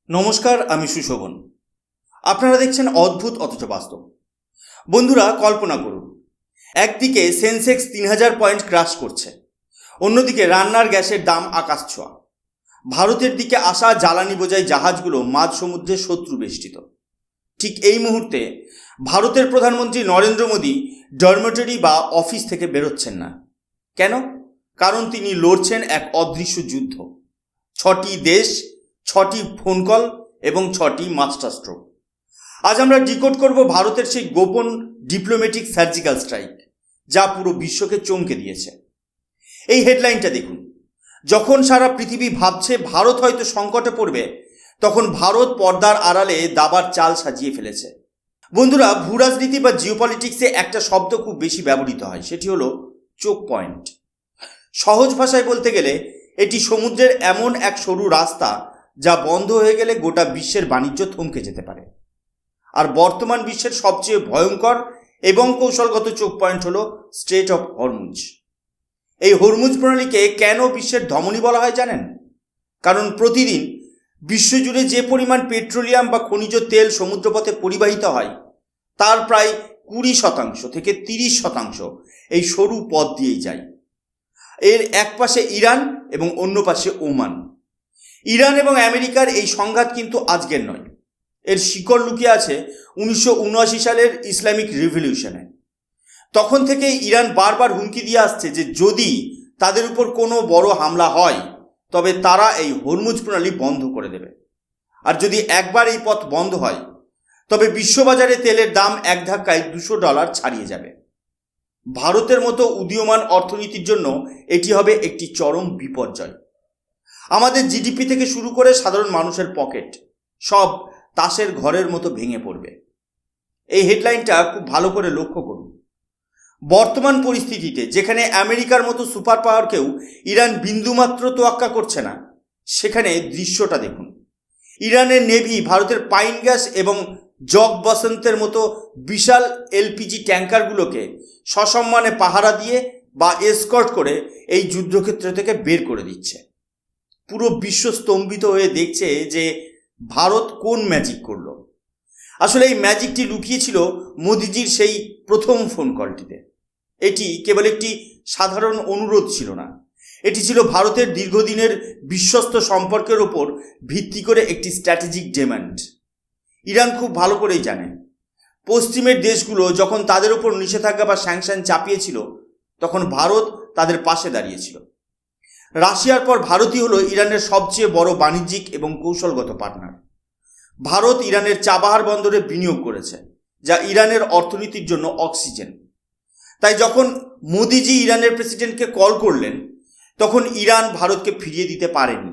নমস্কার, আমি সুশোভন। আপনারা দেখছেন অদ্ভুত অথচ বাস্তব। বন্ধুরা, কল্পনা করুন, একদিকে সেন্সেক্স ৩,০০০ পয়েন্ট ক্রাশ করছে, অন্যদিকে রান্নার গ্যাসের দাম আকাশ ছোঁয়া। ভারতের দিকে আসা জ্বালানি বোঝাই জাহাজগুলো মাঝ সমুদ্রে শত্রু বেষ্টিত। ঠিক এই মুহূর্তে ভারতের প্রধানমন্ত্রী নরেন্দ্র মোদী ডরমেটরি বা অফিস থেকে বেরোচ্ছেন না। কেন? কারণ তিনি লড়ছেন এক অদৃশ্য যুদ্ধ। ৬টি দেশ, ৬টি ফোন কল এবং ৬টি মাস্টার স্ট্রোক। আজ আমরা ডিকোড করব ভারতের সেই গোপন ডিপ্লোম্যাটিক সার্জিক্যাল স্ট্রাইক, যা পুরো বিশ্বকে চমকে দিয়েছে। এই হেডলাইনটা দেখুন। যখন সারা পৃথিবী ভাবছে ভারত হয়তো সংকটে পড়বে, তখন ভারত পর্দার আড়ালে দাবার চাল সাজিয়ে ফেলেছে। বন্ধুরা, ভূরাজনীতি বা জিওপলিটিক্সে একটা শব্দ খুব বেশি ব্যবহৃত হয়, সেটি হলো চোক পয়েন্ট। সহজ ভাষায় বলতে গেলে এটি সমুদ্রের এমন এক সরু রাস্তা যা বন্ধ হয়ে গেলে গোটা বিশ্বের বাণিজ্য থমকে যেতে পারে। আর বর্তমান বিশ্বের সবচেয়ে ভয়ঙ্কর এবং কৌশলগত চোক পয়েন্ট হলো স্ট্রেট অফ হরমুজ। এই হরমুজ প্রণালীকে কেন বিশ্বের ধমনী বলা হয় জানেন? কারণ প্রতিদিন বিশ্বজুড়ে যে পরিমাণ পেট্রোলিয়াম বা খনিজ তেল সমুদ্রপথে পরিবাহিত হয়, তার প্রায় 20% থেকে 30% এই সরু পথ দিয়েই যায়। এর এক পাশে ইরান এবং অন্য পাশে ওমান। ইরান এবং আমেরিকার এই সংঘাত কিন্তু আজকের নয়, এর শিকড় লুকিয়ে আছে 1979 সালের ইসলামিক রিভলিউশনে। তখন থেকেই ইরান বারবার হুমকি দিয়ে আসছে যে যদি তাদের উপর কোনো বড় হামলা হয় তবে তারা এই হরমুজ প্রণালী বন্ধ করে দেবে। আর যদি একবার এই পথ বন্ধ হয় তবে বিশ্ববাজারে তেলের দাম এক ধাক্কায় $200 ছাড়িয়ে যাবে। ভারতের মতো উদীয়মান অর্থনীতির জন্য এটি হবে একটি চরম বিপর্যয়। আমাদের জিডিপি থেকে শুরু করে সাধারণ মানুষের পকেট সব তাসের ঘরের মতো ভেঙে পড়বে। এই হেডলাইনটা খুব ভালো করে লক্ষ্য করুন। বর্তমান পরিস্থিতিতে যেখানে আমেরিকার মতো সুপার পাওয়ারকেও ইরান বিন্দুমাত্র তোয়াক্কা করছে না, সেখানে দৃশ্যটা দেখুন। ইরানের নেভি ভারতের পাইন গ্যাস এবং জগ বসন্তের মতো বিশাল এলপিজি ট্যাঙ্কারগুলোকে সসম্মানে পাহারা দিয়ে বা এসকর্ট করে এই যুদ্ধক্ষেত্র থেকে বের করে দিচ্ছে। পুরো বিশ্ব স্তম্ভিত হয়ে দেখছে যে ভারত কোন ম্যাজিক করলো। আসলে এই ম্যাজিকটি লুকিয়েছিল মোদিজির সেই প্রথম ফোন কলটিতে। এটি কেবল একটি সাধারণ অনুরোধ ছিল না, এটি ছিল ভারতের দীর্ঘদিনের বিশ্বস্ত সম্পর্কের ওপর ভিত্তি করে একটি স্ট্র্যাটেজিক ডিমান্ড। ইরান খুব ভালো করেই জানে, পশ্চিমের দেশগুলো যখন তাদের উপর নিষেধাজ্ঞা বা স্যাংশন চাপিয়েছিল, তখন ভারত তাদের পাশে দাঁড়িয়েছিল। রাশিয়ার পর ভারতই হলো ইরানের সবচেয়ে বড় বাণিজ্যিক এবং কৌশলগত পার্টনার। ভারত ইরানের চাবাহার বন্দরে বিনিয়োগ করেছে, যা ইরানের অর্থনীতির জন্য অক্সিজেন। তাই যখন মোদিজি ইরানের প্রেসিডেন্টকে কল করলেন, তখন ইরান ভারতকে ফিরিয়ে দিতে পারেনি।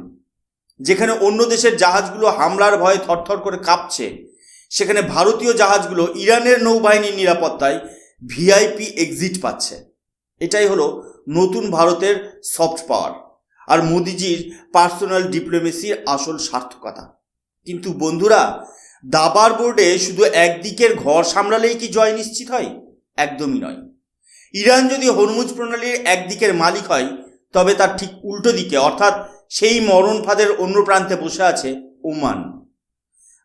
যেখানে অন্য দেশের জাহাজগুলো হামলার ভয়ে থরথর করে কাঁপছে, সেখানে ভারতীয় জাহাজগুলো ইরানের নৌবাহিনীর নিরাপত্তায় ভিআইপি এক্সিট পাচ্ছে। এটাই হলো নতুন ভারতের সফট পাওয়ার আর মোদিজির পার্সোনাল ডিপ্লোমেসির আসল সার্থকতা। কিন্তু বন্ধুরা, দাবার বোর্ডে শুধু একদিকের ঘর সামলালেই কি জয় নিশ্চিত হয়? একদমই নয়। ইরান যদি হরমুজ প্রণালীর একদিকের মালিক হয়, তবে তার ঠিক উল্টো দিকে, অর্থাৎ সেই মরণ ফাঁদের অন্য প্রান্তে বসে আছে ওমান।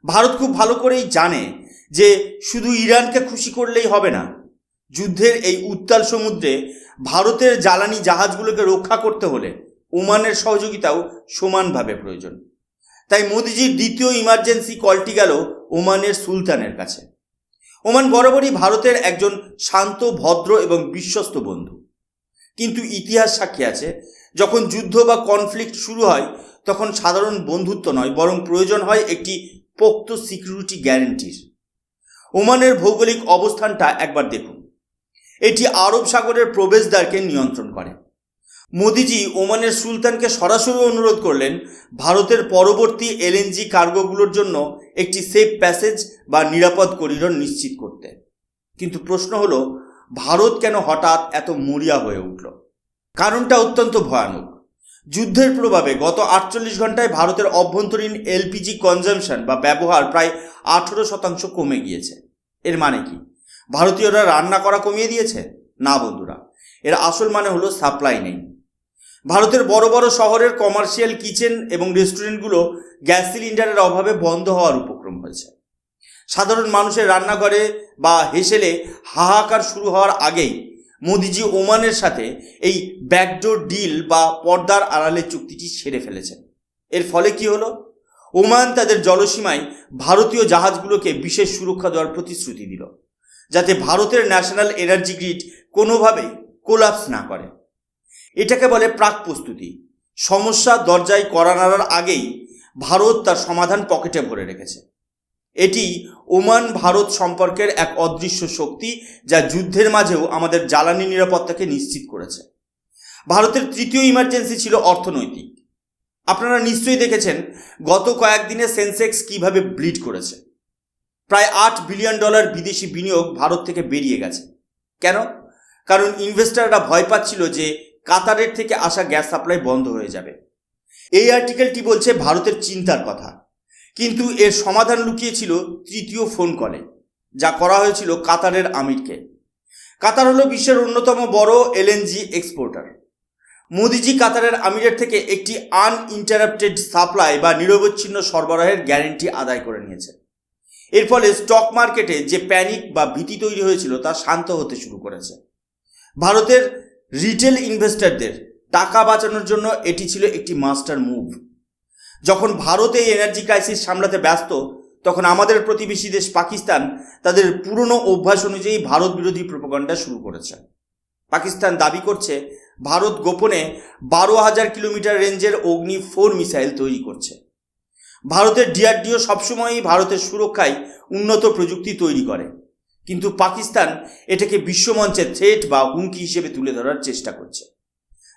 ভারত খুব ভালো করেই জানে যে শুধু ইরানকে খুশি করলেই হবে না। যুদ্ধের এই উত্তাল সমুদ্রে ভারতের জ্বালানি জাহাজগুলোকে রক্ষা করতে হলে ওমানের সহযোগিতাও সমানভাবে প্রয়োজন। তাই মোদিজির দ্বিতীয় ইমার্জেন্সি কলটি গেল ওমানের সুলতানের কাছে। ওমান বরাবরই ভারতের একজন শান্ত, ভদ্র এবং বিশ্বস্ত বন্ধু। কিন্তু ইতিহাস সাক্ষী আছে, যখন যুদ্ধ বা কনফ্লিক্ট শুরু হয়, তখন সাধারণ বন্ধুত্ব নয়, বরং প্রয়োজন হয় একটি পোক্ত সিকিউরিটি গ্যারান্টির। ওমানের ভৌগোলিক অবস্থানটা একবার দেখুন। এটি আরব সাগরের প্রবেশদ্বারকে নিয়ন্ত্রণ করে। মোদিজি ওমানের সুলতানকে সরাসরি অনুরোধ করলেন ভারতের পরবর্তী এলএনজি কার্গোগুলোর জন্য একটি সেফ প্যাসেজ বা নিরাপদ করিডোর নিশ্চিত করতে। কিন্তু প্রশ্ন হলো, ভারত কেন হঠাৎ এত মরিয়া হয়ে উঠল? কারণটা অত্যন্ত ভয়ানক। যুদ্ধের প্রভাবে গত 48 ঘন্টায় ভারতের অভ্যন্তরীণ এলপিজি কনজামশন বা ব্যবহার প্রায় 18% কমে গিয়েছে। এর মানে কি ভারতীয়রা রান্না করা কমিয়ে দিয়েছে? না বন্ধুরা, এর আসল মানে হলো সাপ্লাই নেই। ভারতের বড় বড় শহরের কমার্শিয়াল কিচেন এবং রেস্টুরেন্টগুলো গ্যাস সিলিন্ডারের অভাবে বন্ধ হওয়ার উপক্রম হয়েছে। সাধারণ মানুষের রান্নাঘরে বা হেসেলে হাহাকার শুরু হওয়ার আগেই মোদিজি ওমানের সাথে এই ব্যাকডোর ডিল বা পর্দার আড়ালে চুক্তিটি সেরে ফেলেছেন। এর ফলে কি হলো? ওমান তাদের জলসীমায় ভারতীয় জাহাজগুলোকে বিশেষ সুরক্ষা দেওয়ার প্রতিশ্রুতি দিল, যাতে ভারতের ন্যাশনাল এনার্জি গ্রিড কোনোভাবেই কোলাপস না করে। এটাকে বলে প্রাক প্রস্তুতি। সমস্যা দরজায় কড়া নাড়ার আগেই ভারত তার সমাধান পকেটে ভরে রেখেছে। এটি ওমান ভারত সম্পর্কের এক অদৃশ্য শক্তি, যা যুদ্ধের মাঝেও আমাদের জ্বালানি নিরাপত্তাকে নিশ্চিত করেছে। ভারতের তৃতীয় ইমার্জেন্সি ছিল অর্থনৈতিক। আপনারা নিশ্চয়ই দেখেছেন গত কয়েকদিনে সেন্সেক্স কিভাবে ব্লিড করেছে। প্রায় $8 বিলিয়ন বিদেশি বিনিয়োগ ভারত থেকে বেরিয়ে গেছে। কেন? কারণ ইনভেস্টররা ভয় পাচ্ছিল যে কাতারের থেকে আসা গ্যাস সাপ্লাই বন্ধ হয়ে যাবে। এই আর্টিকেলটি বলছে ভারতের চিন্তার কথা, কিন্তু এর সমাধান লুকিয়েছিল তৃতীয় ফোন কলে, যা করা হয়েছিল কাতারের আমিরকে। কাতার হলো বিশ্বের অন্যতম বড় এলএনজি এক্সপোর্টার। মোদিজি কাতারের আমিরের থেকে একটি আনইন্টারাপ্টেড সাপ্লাই বা নিরবচ্ছিন্ন সরবরাহের গ্যারেন্টি আদায় করে নিয়েছে। এর ফলে স্টক মার্কেটে যে প্যানিক বা ভীতি তৈরি হয়েছিল তা শান্ত হতে শুরু করেছে। ভারতের রিটেল ইনভেস্টরদের টাকা বাঁচানোর জন্য এটি ছিল একটি মাস্টার মুভ। যখন ভারত এই এনার্জি ক্রাইসিস সামলাতে ব্যস্ত, তখন আমাদের প্রতিবেশী দেশ পাকিস্তান তাদের পুরনো অভ্যাস অনুযায়ী ভারত বিরোধী প্রোপাগান্ডা শুরু করেছে। পাকিস্তান দাবি করছে ভারত গোপনে 12,000 কিলোমিটার রেঞ্জের অগ্নি-4 মিসাইল তৈরি করছে। ভারতের ডিআরডিও সবসময়ই ভারতের সুরক্ষায় উন্নত প্রযুক্তি তৈরি করে, কিন্তু পাকিস্তান এটাকে বিশ্বমঞ্চে থ্রেট বা হুমকি হিসেবে তুলে ধরার চেষ্টা করছে।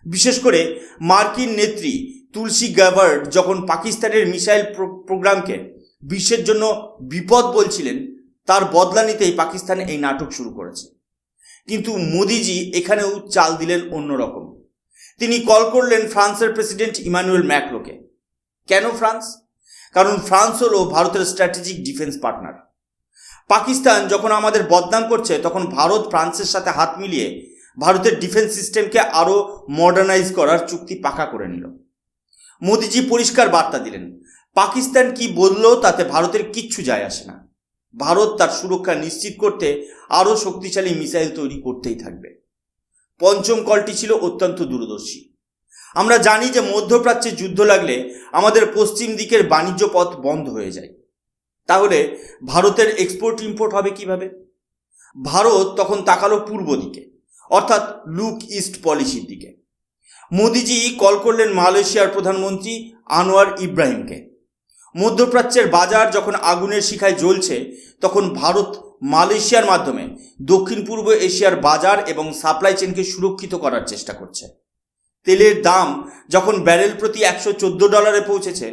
বিশেষ করে মার্কিন নেত্রী তুলসী গ্যাবার্ড যখন পাকিস্তানের মিসাইল প্রোগ্রামকে বিশ্বের জন্য বিপদ বলছিলেন, তার বদলা নিতেই পাকিস্তান এই নাটক শুরু করেছে। কিন্তু মোদিজি এখানেও চাল দিলেন অন্যরকম। তিনি কল করলেন ফ্রান্সের প্রেসিডেন্ট ইমানুয়েল ম্যাক্রোকে। কেন ফ্রান্স? কারণ ফ্রান্স হলো ভারতের স্ট্র্যাটেজিক ডিফেন্স পার্টনার। পাকিস্তান যখন আমাদের বদনাম করছে, তখন ভারত ফ্রান্সের সাথে হাত মিলিয়ে ভারতের ডিফেন্স সিস্টেমকে আরও মডার্নাইজ করার চুক্তি পাকা করে নিল। মোদিজি পরিষ্কার বার্তা দিলেন, পাকিস্তান কি বলল তাতে ভারতের কিচ্ছু যায় আসে না। ভারত তার সুরক্ষা নিশ্চিত করতে আরও শক্তিশালী মিসাইল তৈরি করতেই থাকবে। পঞ্চম কলটি ছিল অত্যন্ত দূরদর্শী। আমরা জানি যে মধ্যপ্রাচ্যে যুদ্ধ লাগলে আমাদের পশ্চিম দিকের বাণিজ্য পথ বন্ধ হয়ে যায়। তাহলে ভারতের এক্সপোর্ট ইম্পোর্ট হবে কিভাবে? ভারত তখন তাকালো পূর্ব দিকে, অর্থাৎ লুক ইস্ট পলিসির দিকে। মোদিজি কল করলেন মালয়েশিয়ার প্রধানমন্ত্রী আনোয়ার ইব্রাহিমকে। মধ্যপ্রাচ্যের বাজার যখন আগুনের শিখায় জ্বলছে, তখন ভারত মালয়েশিয়ার মাধ্যমে দক্ষিণ পূর্ব এশিয়ার বাজার এবং সাপ্লাই চেনকে সুরক্ষিত করার চেষ্টা করছে। তেলের দাম যখন ব্যারেল প্রতি $114 পৌঁছেছে,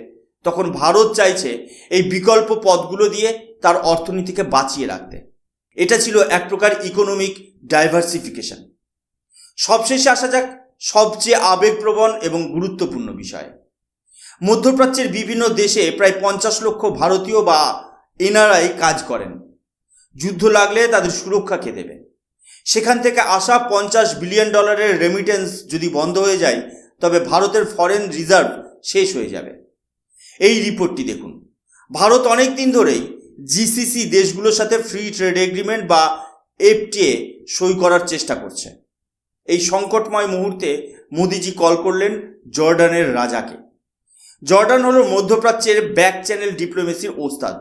তখন ভারত চাইছে এই বিকল্প পথগুলো দিয়ে তার অর্থনীতিকে বাঁচিয়ে রাখতে। এটা ছিল এক প্রকার ইকোনমিক ডাইভার্সিফিকেশন। সবশেষে আসা যাক সবচেয়ে আবেগপ্রবণ এবং গুরুত্বপূর্ণ বিষয়। মধ্যপ্রাচ্যের বিভিন্ন দেশে প্রায় 50 লক্ষ ভারতীয় বা এনআরআই কাজ করেন। যুদ্ধ লাগলে তাদের সুরক্ষা কে দেবে? সেখান থেকে আসা $50 বিলিয়ন রেমিটেন্স যদি বন্ধ হয়ে যায়, তবে ভারতের ফরেন রিজার্ভ শেষ হয়ে যাবে। এই রিপোর্টটি দেখুন। ভারত অনেক দিন ধরেই জিসিসি দেশগুলোর সাথে ফ্রি ট্রেড এগ্রিমেন্ট বা এফটিএ সই করার চেষ্টা করছে। এই সংকটময় মুহূর্তে মোদিজি কল করলেন জর্ডানের রাজাকে। জর্ডান হলো মধ্যপ্রাচ্যের ব্যাক চ্যানেল ডিপ্লোমেসির ওস্তাদ।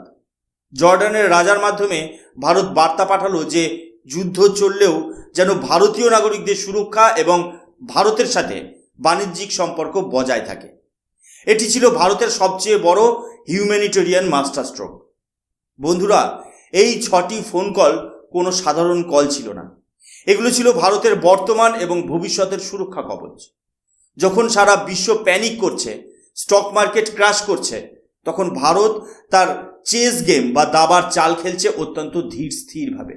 জর্ডানের রাজার মাধ্যমে ভারত বার্তা পাঠালো যে যুদ্ধ চললেও যেন ভারতীয় নাগরিকদের সুরক্ষা এবং ভারতের সাথে বাণিজ্যিক সম্পর্ক বজায় থাকে। এটি ছিল ভারতের সবচেয়ে বড় হিউম্যানিটেরিয়ান মাস্টার স্ট্রোক। বন্ধুরা, এই 6টি ফোন কল কোনো সাধারণ কল ছিল না। এগুলো ছিল ভারতের বর্তমান এবং ভবিষ্যতের সুরক্ষা কবচ। যখন সারা বিশ্ব প্যানিক করছে, স্টক মার্কেট ক্র্যাশ করছে, তখন ভারত তার চেস গেম বা দাবার চাল খেলছে অত্যন্ত ধীর স্থিরভাবে।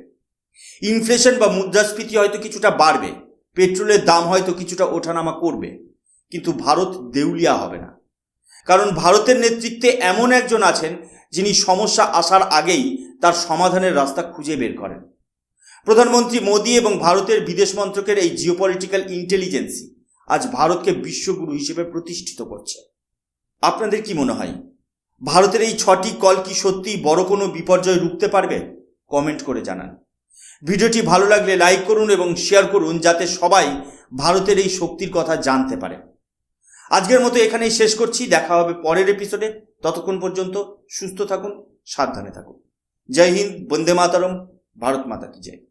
ইনফ্লেশন বা মুদ্রাস্ফীতি হয়তো কিছুটা বাড়বে, পেট্রোলের দাম হয়তো কিছুটা ওঠানামা করবে, কিন্তু ভারত দেউলিয়া হবে না। কারণ ভারতের নেতৃত্বে এমন একজন আছেন যিনি সমস্যা আসার আগেই তার সমাধানের রাস্তা খুঁজে বের করেন। প্রধানমন্ত্রী মোদি এবং ভারতের বিদেশ মন্ত্রকের এই জিওপলিটিক্যাল ইন্টেলিজেন্সি আজ ভারতকে বিশ্বগুরু হিসেবে প্রতিষ্ঠিত করছে। আপনাদের কি মনে হয়, ভারতের এই 6টি কল কি সত্যিই বড় কোনো বিপর্যয় রুখতে পারবে? কমেন্ট করে জানান। ভিডিওটি ভালো লাগলে লাইক করুন এবং শেয়ার করুন, যাতে সবাই ভারতের এই শক্তির কথা জানতে পারে। আজকের মতো এখানেই শেষ করছি। দেখা হবে পরের এপিসোডে। ততক্ষণ পর্যন্ত সুস্থ থাকুন, সাবধানে থাকুন। জয় হিন্দ, বন্দে মাতরম, ভারত মাতা কি জয়।